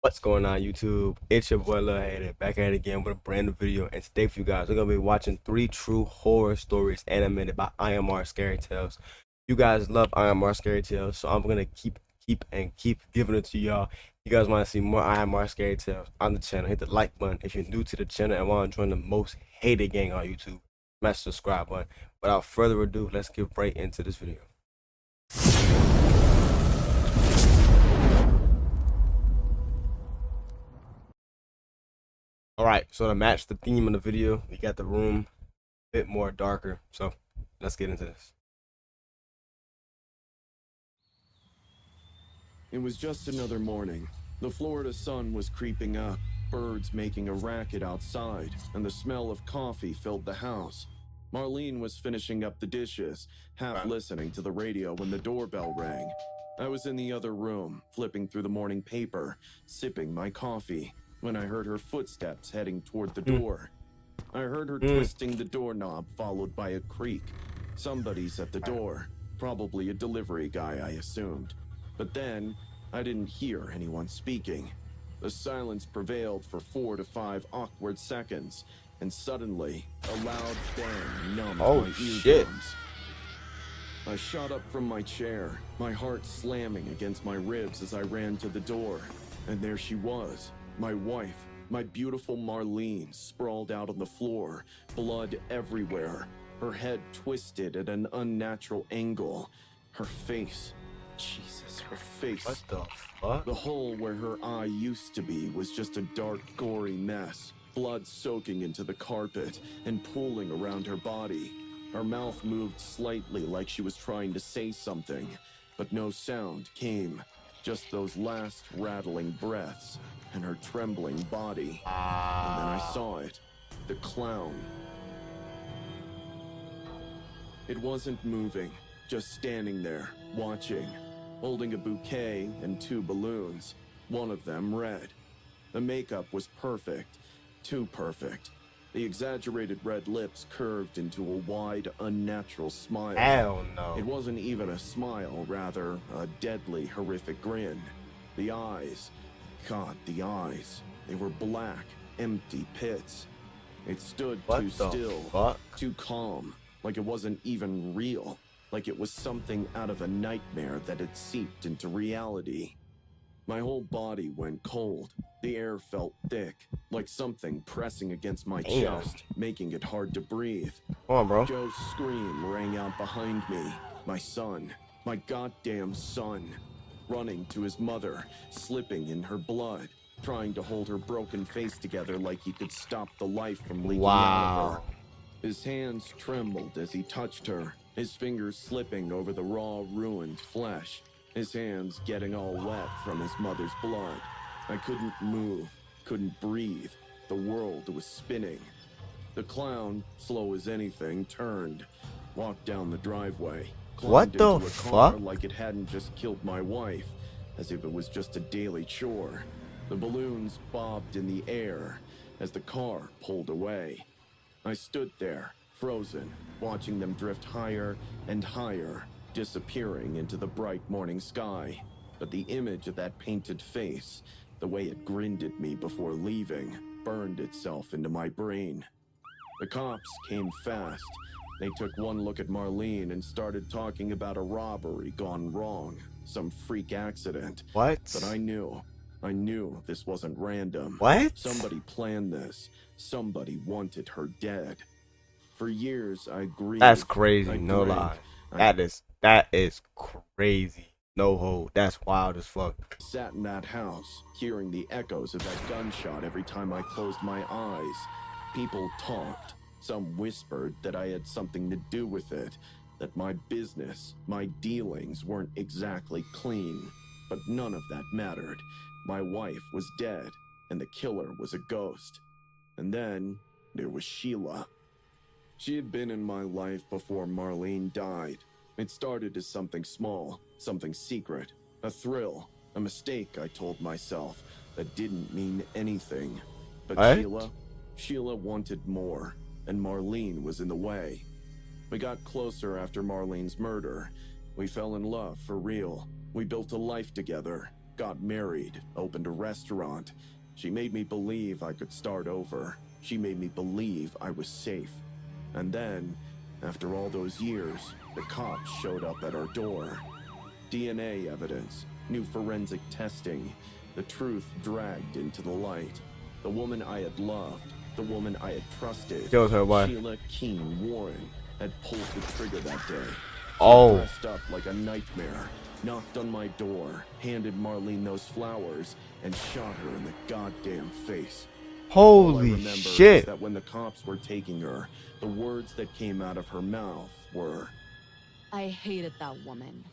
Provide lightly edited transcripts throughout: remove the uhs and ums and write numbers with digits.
What's going on, YouTube? It's your boy Lil Hater back at it again with a brand new video. And today for you guys, we're gonna be watching 3 true horror stories animated by IMR Scary Tales. You guys love IMR Scary Tales, so I'm gonna keep giving it to y'all. You guys want to see more IMR Scary Tales on the channel? Hit the like button if you're new to the channel and want to join the most hated gang on YouTube. Smash the subscribe button. Without further ado, let's get right into this video. Alright, so to match the theme of the video, we got the room a bit more darker. So let's get into this. It was just another morning. The Florida sun was creeping up, birds making a racket outside, and the smell of coffee filled the house. Marlene was finishing up the dishes, half listening to the radio when the doorbell rang. I was in the other room, flipping through the morning paper, sipping my coffee, when I heard her footsteps heading toward the door. I heard her twisting the doorknob, followed by a creak. Somebody's at the door, probably a delivery guy, I assumed. But then, I didn't hear anyone speaking. The silence prevailed for 4 to 5 awkward seconds, and suddenly, a loud bang numbed my eardrums. I shot up from my chair, my heart slamming against my ribs as I ran to the door. And there she was, my wife, my beautiful Marlene, sprawled out on the floor, blood everywhere, her head twisted at an unnatural angle, her face, Jesus, her face. What the fuck? The hole where her eye used to be was just a dark, gory mess, blood soaking into the carpet and pooling around her body. Her mouth moved slightly like she was trying to say something, but no sound came, just those last rattling breaths and her trembling body. And then I saw it, the clown. It wasn't moving, just standing there, watching, holding a bouquet and 2 balloons, one of them red. The makeup was perfect, too perfect. The exaggerated red lips curved into a wide, unnatural smile. Hell no. It wasn't even a smile, rather a deadly, horrific grin. The eyes, God, the eyes, they were black, empty pits. It stood too still, too calm, like it wasn't even real. Like it was something out of a nightmare that had seeped into reality. My whole body went cold. The air felt thick, like something pressing against my chest, making it hard to breathe. Come on, bro. Joe's scream rang out behind me. My son, my goddamn son, running to his mother, slipping in her blood, trying to hold her broken face together like he could stop the life from leaking out of her. His hands trembled as he touched her, his fingers slipping over the raw, ruined flesh, his hands getting all wet from his mother's blood. I couldn't move, couldn't breathe. The world was spinning. The clown, slow as anything, turned, walked down the driveway, climbed into a car like it hadn't just killed my wife, as if it was just a daily chore. The balloons bobbed in the air as the car pulled away. I stood there, frozen, watching them drift higher and higher, disappearing into the bright morning sky. But the image of that painted face, the way it grinned at me before leaving, burned itself into my brain. The cops came fast. They took one look at Marlene and started talking about a robbery gone wrong, some freak accident. What? But I knew this wasn't random. What? Somebody planned this. Somebody wanted her dead. For years, I grieved. That's crazy, no lie. That is crazy. No hold. That's wild as fuck. Sat in that house, hearing the echoes of that gunshot every time I closed my eyes. People talked. Some whispered that I had something to do with it, that my business, my dealings weren't exactly clean. But none of that mattered. My wife was dead, and the killer was a ghost. And then there was Sheila. She had been in my life before Marlene died. It started as something small, something secret, a thrill, a mistake, I told myself, that didn't mean anything. But Sheila wanted more, and Marlene was in the way. We got closer after Marlene's murder. We fell in love for real. We built a life together. got married, opened a restaurant. She made me believe I could start over. She made me believe I was safe. And then, after all those years, the cops showed up at our door. DNA evidence, new forensic testing, the truth dragged into the light. The woman I had loved, the woman I had trusted, Killed her wife. Sheila Keene Warren, had pulled the trigger that day. She Oh. dressed up like a nightmare, knocked on my door, handed Marlene those flowers, and shot her in the goddamn face. All I Holy remember is shit. that when the cops were taking her, the words that came out of her mouth were, I hated that woman.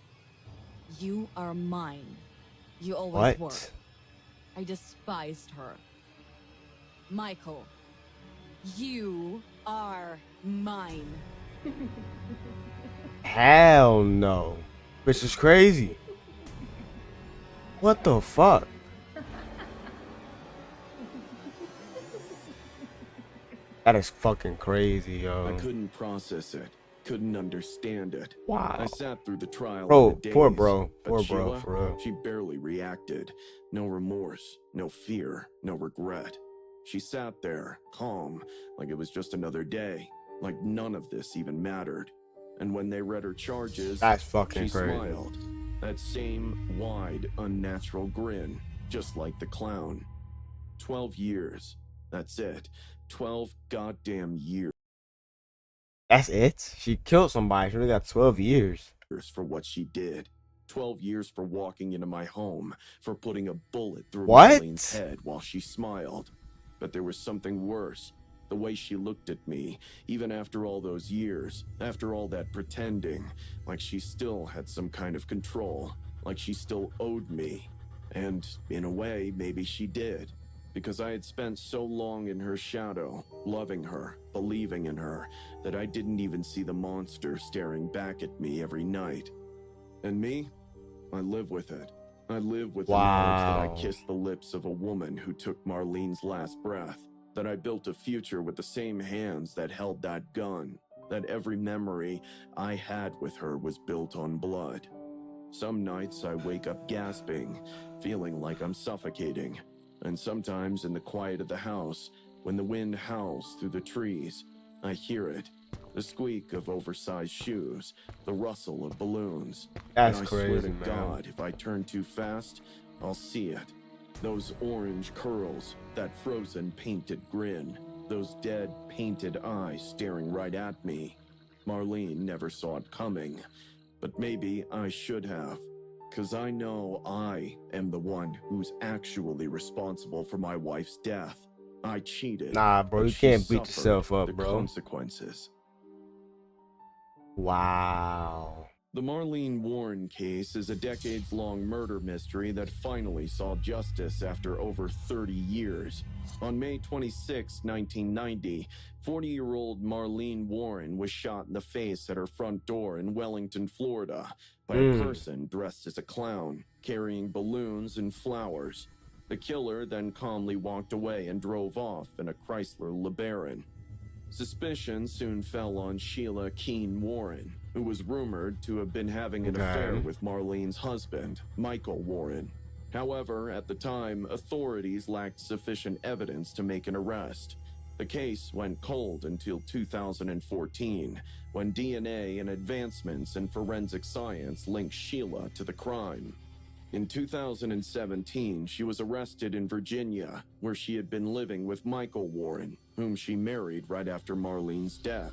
You are mine. You always were. What? I despised her. Michael, you are mine. Hell no. Bitch is crazy. What the fuck? That is fucking crazy, yo. I couldn't process it, couldn't understand it. Wow. I sat through the trial Bro, in a daze, poor bro. but Poor bro, Sheila, for real. she barely reacted. No remorse, no fear, no regret. She sat there, calm, like it was just another day, like none of this even mattered. And when they read her charges, That's fucking she crazy. smiled. That same wide, unnatural grin, just like the clown. 12 years. That's it. 12 goddamn years That's it? She killed somebody. She only got 12 years. for what she did. 12 years for walking into my home, for putting a bullet through What? Marlene's head while she smiled. But there was something worse. The way she looked at me, even after all those years, after all that pretending, like she still had some kind of control, like she still owed me. And in a way, maybe she did. Because I had spent so long in her shadow, loving her, believing in her, that I didn't even see the monster staring back at me every night. And me? I live with it. I live with the knowledge that I Wow. kissed the lips of a woman who took Marlene's last breath, that I built a future with the same hands that held that gun, that every memory I had with her was built on blood. Some nights I wake up gasping, feeling like I'm suffocating. And sometimes in the quiet of the house, when the wind howls through the trees, I hear it. The squeak of oversized shoes, the rustle of balloons. That's And I crazy, swear to man. God, if I turn too fast, I'll see it. Those orange curls, that frozen painted grin, those dead painted eyes staring right at me. Marlene never saw it coming, but maybe I should have. 'Cause I know I am the one who's actually responsible for my wife's death. I cheated. Nah, bro, but you she can't beat suffered yourself up, the bro. consequences. Wow. The Marlene Warren case is a decades-long murder mystery that finally saw justice after over 30 years. On May 26, 1990, 40-year-old Marlene Warren was shot in the face at her front door in Wellington, Florida, by a person dressed as a clown, carrying balloons and flowers. The killer then calmly walked away and drove off in a Chrysler LeBaron. Suspicion soon fell on Sheila Keene Warren, who was rumored to have been having an affair with Marlene's husband, Michael Warren. However, at the time, authorities lacked sufficient evidence to make an arrest. The case went cold until 2014, when DNA and advancements in forensic science linked Sheila to the crime. In 2017, she was arrested in Virginia, where she had been living with Michael Warren, whom she married right after Marlene's death.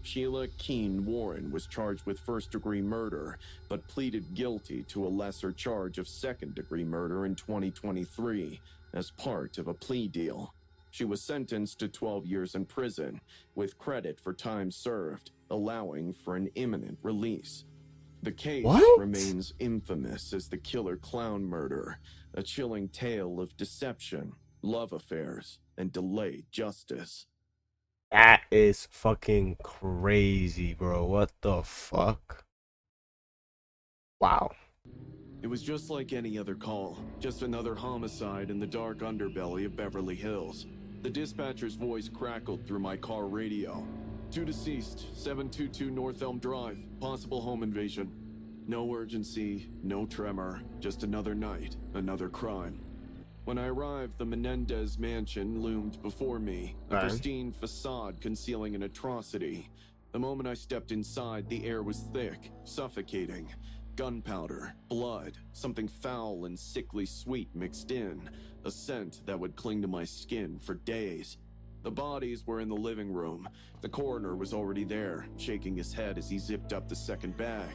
Sheila Keene Warren was charged with first-degree murder, but pleaded guilty to a lesser charge of second-degree murder in 2023 as part of a plea deal. She was sentenced to 12 years in prison, with credit for time served, allowing for an imminent release. The case remains infamous as the killer clown murder, a chilling tale of deception, love affairs, and delayed justice. That is fucking crazy, bro. What the fuck? Wow. It was just like any other call, just another homicide in the dark underbelly of Beverly Hills. The dispatcher's voice crackled through my car radio. 2 deceased, 722 North Elm Drive, possible home invasion. No urgency, no tremor, just another night, another crime. When I arrived, the Menendez mansion loomed before me, a Right. pristine facade concealing an atrocity. The moment I stepped inside, the air was thick, suffocating. Gunpowder, blood, something foul and sickly sweet mixed in, a scent that would cling to my skin for days. The bodies were in the living room. The coroner was already there, shaking his head as he zipped up the second bag.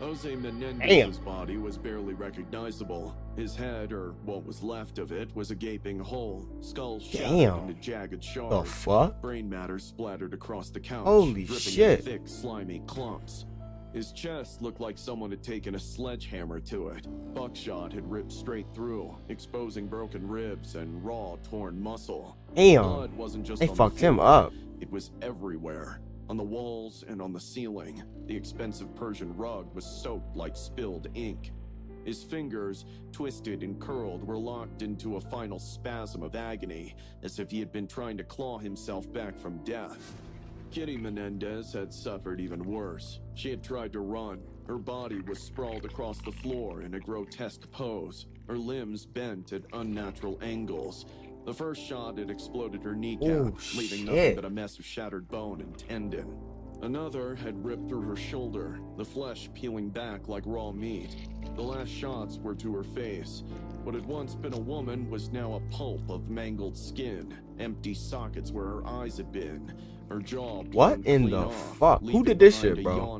Jose Menendez's body was barely recognizable. His head, or what was left of it, was a gaping hole, skull shattered into jagged shards. The fuck? Brain matter splattered across the couch, Holy dripping shit. in thick, slimy clumps. His chest looked like someone had taken a sledgehammer to it. Buckshot had ripped straight through, exposing broken ribs and raw, torn muscle. Damn. Blood wasn't just They on fucked the him floor, up. it was everywhere. On the walls and on the ceiling, the expensive Persian rug was soaked like spilled ink. His fingers, twisted and curled, were locked into a final spasm of agony, as if he had been trying to claw himself back from death. Kitty Menendez had suffered even worse. She had tried to run. Her body was sprawled across the floor in a grotesque pose, her limbs bent at unnatural angles. The first shot had exploded her kneecap, leaving nothing but a mess of shattered bone and tendon. Another had ripped through her shoulder, the flesh peeling back like raw meat. The last shots were to her face. What had once been a woman was now a pulp of mangled skin, empty sockets where her eyes had been. Her jaw What in the fuck? Who did this shit, bro?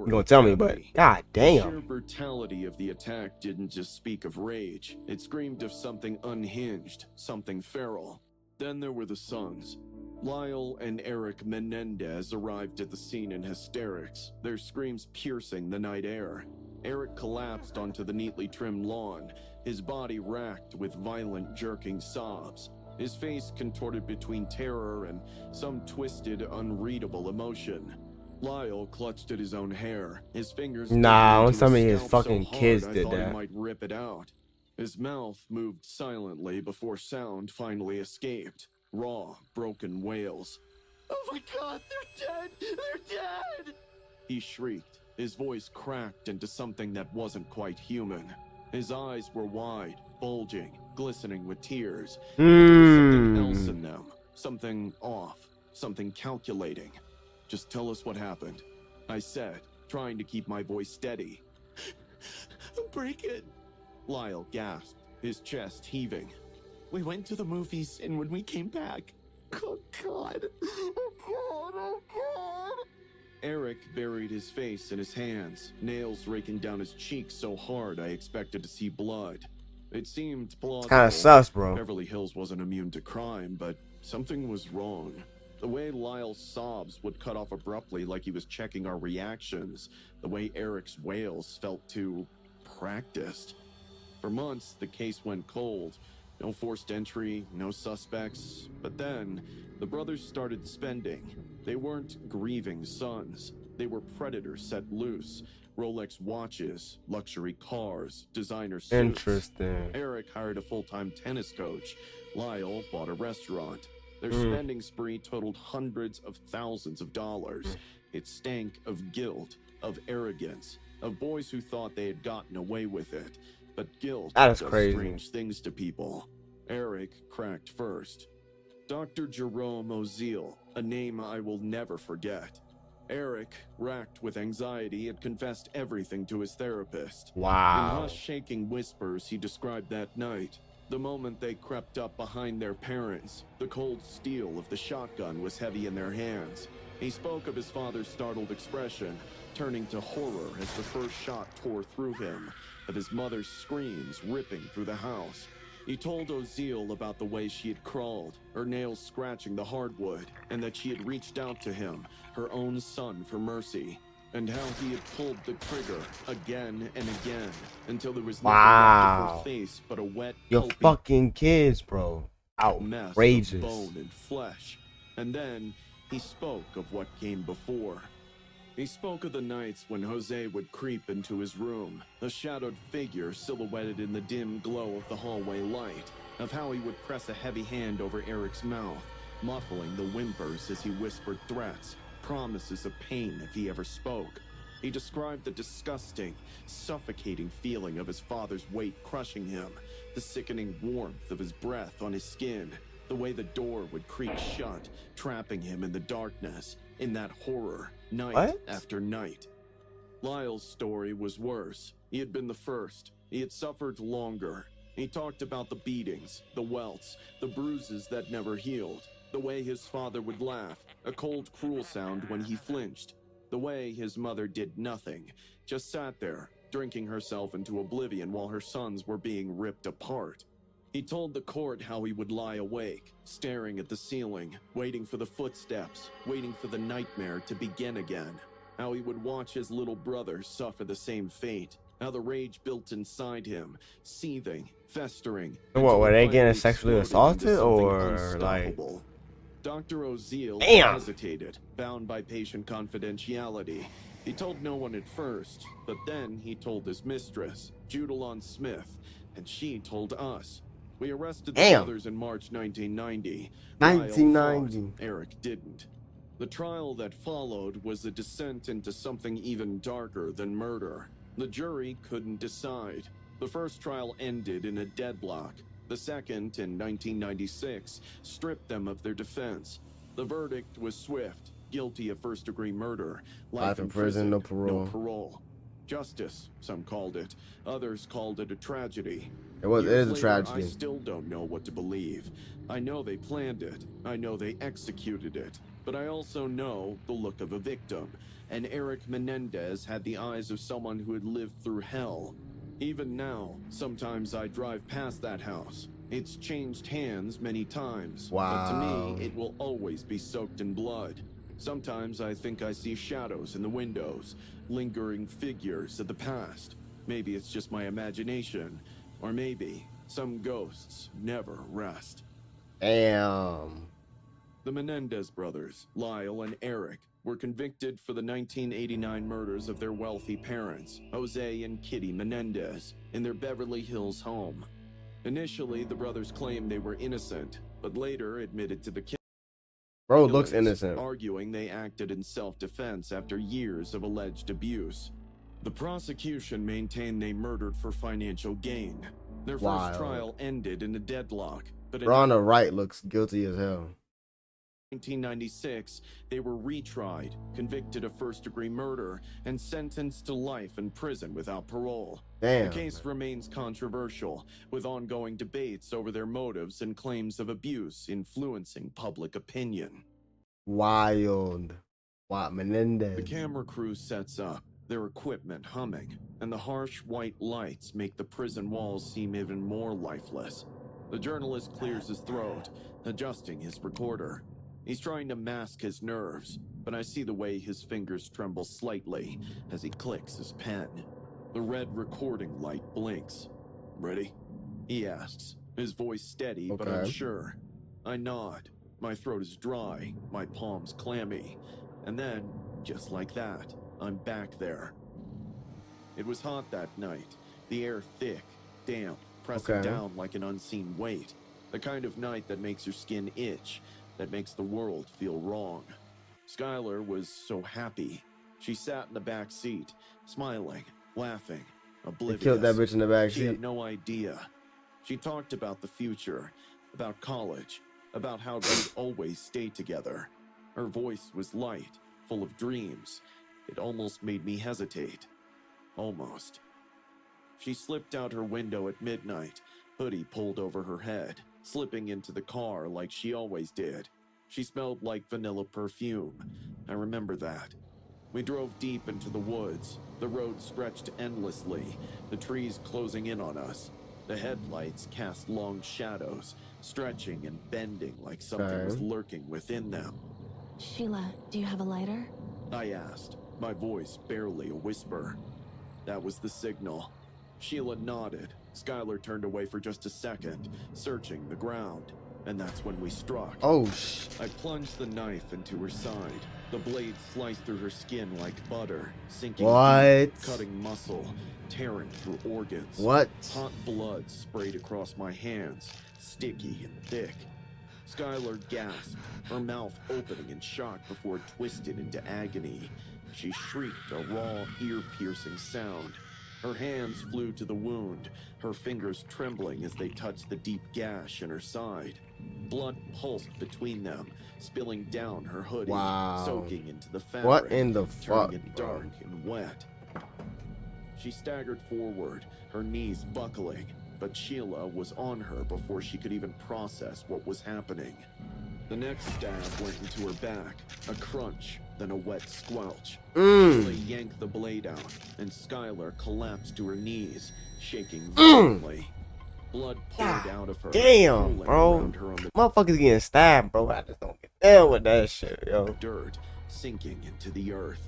You gonna tell me, but god The sheer damn. brutality of the attack didn't just speak of rage. It screamed of something unhinged, something feral. Then there were the sons. Lyle and Eric Menendez arrived at the scene in hysterics, their screams piercing the night air. Eric collapsed onto the neatly trimmed lawn, his body racked with violent, jerking sobs. His face contorted between terror and some twisted, unreadable emotion. Lyle clutched at his own hair, his fingers Nah, digging when into some of his his scalp fucking so hard kids I did thought he that. might rip it out. His mouth moved silently before sound finally escaped. Raw, broken wails. "Oh my God, they're dead! They're dead!" He shrieked. His voice cracked into something that wasn't quite human. His eyes were wide, bulging, glistening with tears. But there was something else in them. Something off. Something calculating. "Just tell us what happened," I said, trying to keep my voice steady. "Break it," Lyle gasped, his chest heaving. "We went to the movies, and when we came back... Oh God! Oh God! Oh God!" Eric buried his face in his hands, nails raking down his cheeks so hard I expected to see blood. It seemed plausible. Kinda sus, bro. Beverly Hills wasn't immune to crime, but something was wrong. The way Lyle's sobs would cut off abruptly like he was checking our reactions, the way Eric's wails felt too practiced. For months, the case went cold. No forced entry, no suspects. But then, the brothers started spending. They weren't grieving sons. They were predators set loose. Rolex watches, luxury cars, designer suits. Interesting. Eric hired a full-time tennis coach. Lyle bought a restaurant. Their spending spree totaled hundreds of thousands of dollars. It stank of guilt, of arrogance, of boys who thought they had gotten away with it. But guilt That is does crazy. strange things to people. Eric cracked first. Dr. Jerome Oziel, a name I will never forget. Eric, racked with anxiety, had confessed everything to his therapist. In Wow. hushed, shaking whispers, he described that night. The moment they crept up behind their parents, the cold steel of the shotgun was heavy in their hands. He spoke of his father's startled expression, turning to horror as the first shot tore through him, of his mother's screams ripping through the house. He told Oziel about the way she had crawled, her nails scratching the hardwood, and that she had reached out to him, her own son, for mercy, and how he had pulled the trigger again and again until there was nothing left of her face but a wet, Your pulpy fucking kids, bro. mess of Outrageous. bone and flesh. And then he spoke of what came before. He spoke of the nights when Jose would creep into his room, a shadowed figure silhouetted in the dim glow of the hallway light, of how he would press a heavy hand over Eric's mouth, muffling the whimpers as he whispered threats, promises of pain if he ever spoke. He described the disgusting, suffocating feeling of his father's weight crushing him, the sickening warmth of his breath on his skin, the way the door would creak shut, trapping him in the darkness, in that horror, night What? after night. Lyle's story was worse. He had been the first. He had suffered longer. He talked about the beatings, the welts, the bruises that never healed, the way his father would laugh, a cold, cruel sound when he flinched, the way his mother did nothing, just sat there, drinking herself into oblivion while her sons were being ripped apart. He told the court how he would lie awake, staring at the ceiling, waiting for the footsteps, waiting for the nightmare to begin again. How he would watch his little brother suffer the same fate. How the rage built inside him, seething, festering. What, were they getting finally sexually exploded into assaulted something or like? unstoppable. Dr. Oziel Damn. hesitated, bound by patient confidentiality. He told no one at first, but then he told his mistress, Judalon Smith, and she told us. We arrested the Damn. brothers in March 1990. 1990. Lyle fought. Eric didn't. The trial that followed was a descent into something even darker than murder. The jury couldn't decide. The first trial ended in a deadlock. The second, in 1996, stripped them of their defense. The verdict was swift, guilty of first-degree murder. Life in prison, no parole. No parole. Justice, some called it. Others called it a tragedy. It is a Years later, tragedy. I still don't know what to believe. I know they planned it. I know they executed it. But I also know the look of a victim. And Eric Menendez had the eyes of someone who had lived through hell. Even now, sometimes I drive past that house. It's changed hands many times. Wow. But to me, it will always be soaked in blood. Sometimes I think I see shadows in the windows, lingering figures of the past. Maybe it's just my imagination. Or maybe some ghosts never rest. Damn. The Menendez brothers, Lyle and Eric, were convicted for the 1989 murders of their wealthy parents, Jose and Kitty Menendez, in their Beverly Hills home. Initially, the brothers claimed they were innocent, but later admitted to the killing. Bro looks innocent. Arguing they acted in self-defense after years of alleged abuse. The prosecution maintained they murdered for financial gain. Their first trial ended in a deadlock, but in Bro on the right looks guilty as hell. 1996, they were retried, convicted of first-degree murder, and sentenced to life in prison without parole. Damn. The case remains controversial, with ongoing debates over their motives and claims of abuse influencing public opinion. Wild. Wow, Menendez. The camera crew sets up, their equipment humming, and the harsh white lights make the prison walls seem even more lifeless. The journalist clears his throat, adjusting his recorder. He's trying to mask his nerves, but I see the way his fingers tremble slightly as he clicks his pen. The red recording light blinks. Ready? He asks, his voice steady but unsure. I nod. My throat is dry, my palms clammy. And then, just like that, I'm back there. It was hot that night, the air thick, damp, pressing down like an unseen weight. The kind of night that makes your skin itch, that makes the world feel wrong. Skylar was so happy. She sat in the back seat, smiling, laughing, oblivious. They killed that bitch in the back seat. She had no idea. She talked about the future, about college, about how they'd always stay together. Her voice was light, full of dreams. It almost made me hesitate. Almost. She slipped out her window at midnight, hoodie pulled over her head, slipping into the car like she always did. She smelled like vanilla perfume. I remember that. We drove deep into the woods. The road stretched endlessly, the trees closing in on us. The headlights cast long shadows, stretching and bending like something was lurking within them. Sheila, do you have a lighter? I asked, my voice barely a whisper. That was the signal. Sheila nodded. Skylar turned away for just a second, searching the ground. And that's when we struck. Oh, I plunged the knife into her side. The blade sliced through her skin like butter, sinking deep, cutting muscle, tearing through organs. Hot blood sprayed across my hands, sticky and thick. Skylar gasped, her mouth opening in shock before it twisted into agony. She shrieked a raw, ear-piercing sound. Her hands flew to the wound, her fingers trembling as they touched the deep gash in her side. Blood pulsed between them, spilling down her hoodie, Wow. soaking into the What fabric, in the turning fuck, it bro? dark and wet. She staggered forward, her knees buckling, but Sheila was on her before she could even process what was happening. The next stab went into her back, a crunch, then a wet squelch. Sheila yanked the blade out, and Skylar collapsed to her knees, shaking violently. Blood poured out of her, Damn, pooling bro. around her on the Motherfuckers getting stabbed, bro. I just don't get down with that shit, yo. dirt, sinking into the earth.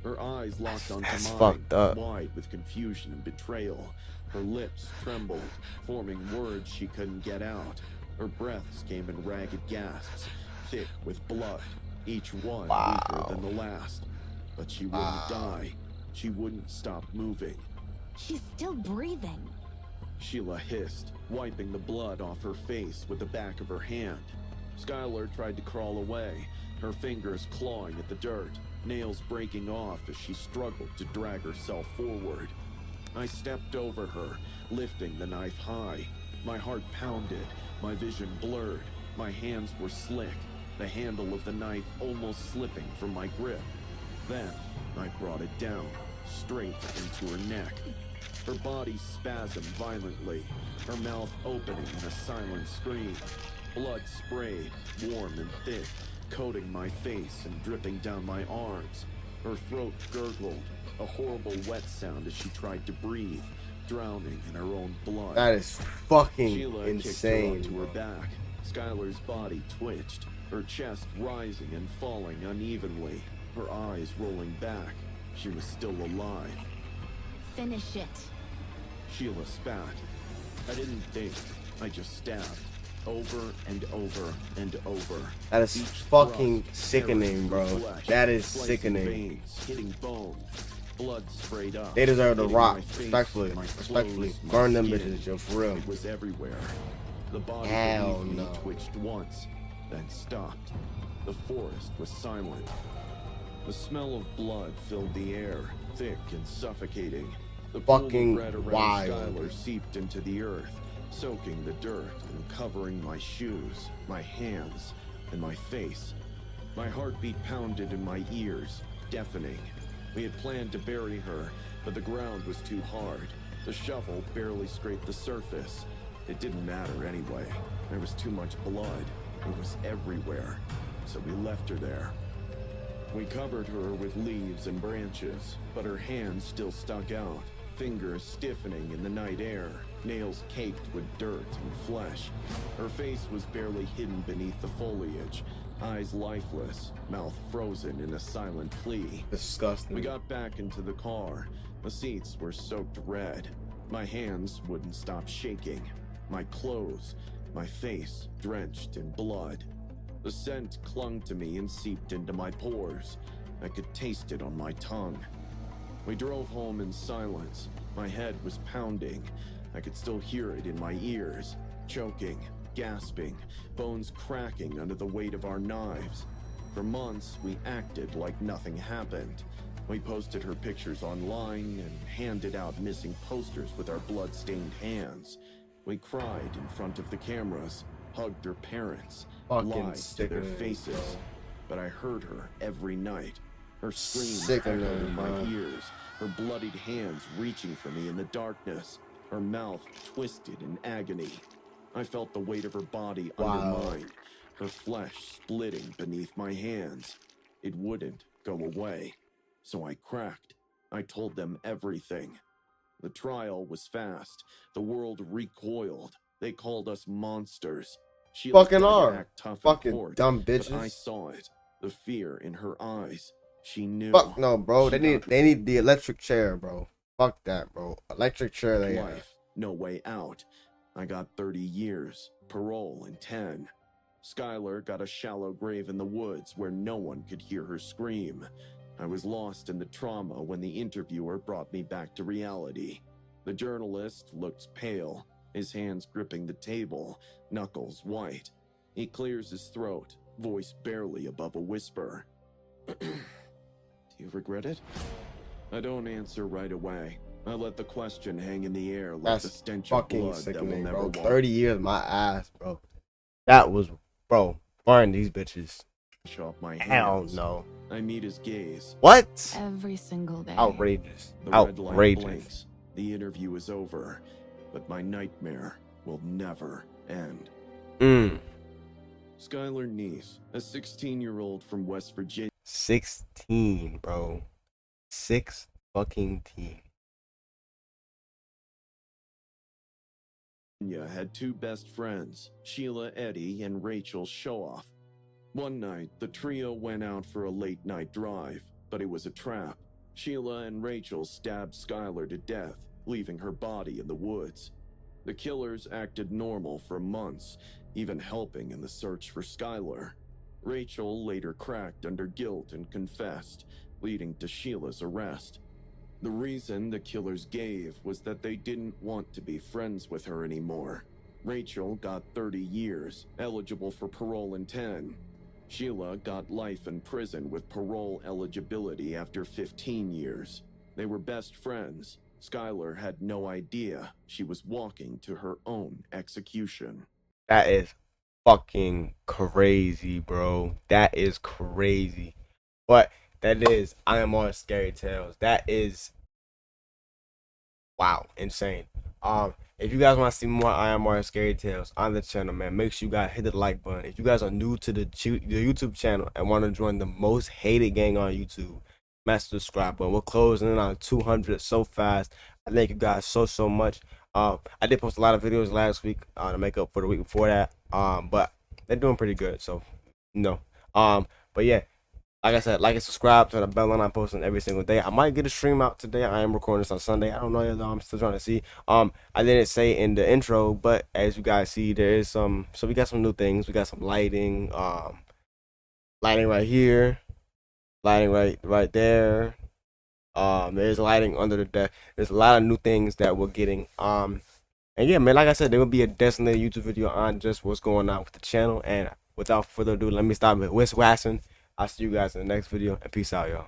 Her eyes locked onto That's mine, fucked up. wide with confusion and betrayal. Her lips trembled, forming words she couldn't get out. Her breaths came in ragged gasps, thick with blood, each one weaker than the last. But she wouldn't die. She wouldn't stop moving. She's still breathing. Sheila hissed, wiping the blood off her face with the back of her hand. Skylar tried to crawl away, her fingers clawing at the dirt, nails breaking off as she struggled to drag herself forward. I stepped over her, lifting the knife high. My heart pounded, my vision blurred, my hands were slick, the handle of the knife almost slipping from my grip. Then, I brought it down, straight into her neck. Her body spasmed violently, her mouth opening in a silent scream. Blood sprayed, warm and thick, coating my face and dripping down my arms. Her throat gurgled, a horrible wet sound as she tried to breathe, drowning in her own blood. That is fucking Sheila insane. kicked her onto her back. Skylar's body twitched, her chest rising and falling unevenly, her eyes rolling back. She was still alive. Finish it. Sheila spat. I didn't think. I just stabbed. Over and over and over. That is Each fucking thrust sickening, tearing bro. through flesh, That is slicing sickening. Veins, hitting bone. Blood sprayed up. They deserve to hitting rock. my face, Respectfully. my Respectfully. clothes, my Burn them skin. bitches, yo, for real. It was everywhere. The body Hell beneath me no. twitched once, then stopped. The forest was silent. The smell of blood filled the air, thick and suffocating. The pool of Fucking red around wild. Skylar seeped into the earth, soaking the dirt and covering my shoes, my hands, and my face. My heartbeat pounded in my ears, deafening. We had planned to bury her, but the ground was too hard. The shovel barely scraped the surface. It didn't matter anyway. There was too much blood. It was everywhere. So we left her there. We covered her with leaves and branches, but her hands still stuck out, fingers stiffening in the night air, nails caked with dirt and flesh. Her face was barely hidden beneath the foliage, eyes lifeless, mouth frozen in a silent plea. Disgusting. We got back into the car. The seats were soaked red. My hands wouldn't stop shaking. My clothes, my face drenched in blood. The scent clung to me and seeped into my pores. I could taste it on my tongue. We drove home in silence. My head was pounding. I could still hear it in my ears, choking, gasping, bones cracking under the weight of our knives. For months, we acted like nothing happened. We posted her pictures online and handed out missing posters with our blood-stained hands. We cried in front of the cameras, hugged her parents, Fucking lied to their sickening, faces. bro. But I heard her every night. Her screams Sickening, echoed in my bro. ears, her bloodied hands reaching for me in the darkness, her mouth twisted in agony. I felt the weight of her body under Wow. mine, her flesh splitting beneath my hands. It wouldn't go away, so I cracked. I told them everything. The trial was fast. The world recoiled. They called us monsters. She Fucking tried to are. act tough in Fucking court, dumb but I bitches. saw it. The fear in her eyes. She knew. Fuck no, bro. She They need the electric chair, bro. Fuck that, bro. Electric chair they have. life, no way out. I got 30 years, parole in 10. Skylar got a shallow grave in the woods where no one could hear her scream. I was lost in the trauma when the interviewer brought me back to reality. The journalist looked pale, his hands gripping the table, knuckles white. He clears his throat, voice barely above a whisper. Do you regret it? I don't answer right away. I let the question hang in the air like the That's stench of fucking blood that will sickening, never bro. walk. 30 years, my ass, bro. That was, bro. Burn these bitches. Off my Hell hands. no. I meet his gaze. What? Every single day. Outrageous. The red light Outrageous. blinks. The interview is over, but my nightmare will never end. Skylar Neese, a 16-year-old from West Virginia. 16, bro. 6 fucking teen. Had two best friends, Sheila Eddy and Rachel Showoff. One night, the trio went out for a late-night drive, but it was a trap. Sheila and Rachel stabbed Skylar to death, leaving her body in the woods. The killers acted normal for months, even helping in the search for Skylar. Rachel later cracked under guilt and confessed, leading to Sheila's arrest. The reason the killers gave was that they didn't want to be friends with her anymore. Rachel got 30 years, eligible for parole in 10. Sheila got life in prison with parole eligibility after 15 years. They were best friends. Skylar had no idea she was walking to her own execution. That is fucking crazy, bro. That is crazy. But that is IMR Scary Tales. That is, wow, insane. If you guys want to see more IMR Scary Tales on the channel, man, make sure you guys hit the like button. If you guys are new to the YouTube channel and want to join the most hated gang on YouTube, smash the subscribe button. We're closing in on 200 so fast. I thank you guys so much. I did post a lot of videos last week to make up for the week before that. But they're doing pretty good. So, but yeah. Like I said, like and subscribe to the bell, and I'm posting every single day. I might get a stream out today. I am recording this on Sunday. I don't know yet, though. I'm still trying to see. I didn't say in the intro, but as you guys see, there is some. So we got some new things. We got some lighting. Lighting right here. Lighting right there. There's lighting under the deck. There's a lot of new things that we're getting. And yeah, man. Like I said, there will be a designated YouTube video on just what's going on with the channel. And without further ado, let me stop with West Wasson. I'll see you guys in the next video, and peace out, y'all.